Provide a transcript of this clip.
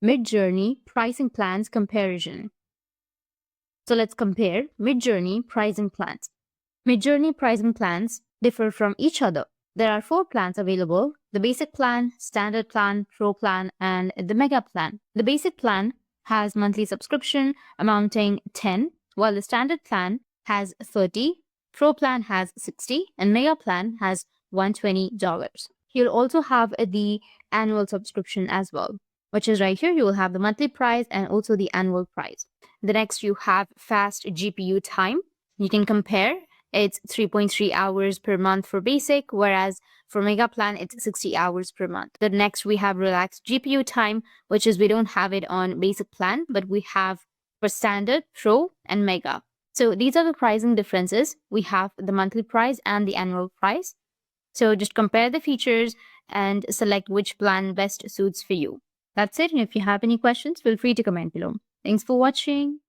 Midjourney pricing plans comparison. So let's compare Midjourney pricing plans. Midjourney pricing plans differ from each other. There are 4 plans available: the basic plan, standard plan, pro plan, and the mega plan. The basic plan has monthly subscription amounting 10, while the standard plan has 30, pro plan has 60, and mega plan has $120. You'll also have the annual subscription as well, which is right here. You will have the monthly price and also the annual price. The next, you have fast GPU time. You can compare. It's 3.3 hours per month for basic, whereas for mega plan, it's 60 hours per month. The next, we have relaxed GPU time, which is we don't have it on basic plan, but we have for standard, pro, and mega. So these are the pricing differences. We have the monthly price and the annual price. So just compare the features and select which plan best suits for you. That's it. And if you have any questions, feel free to comment below. Thanks for watching.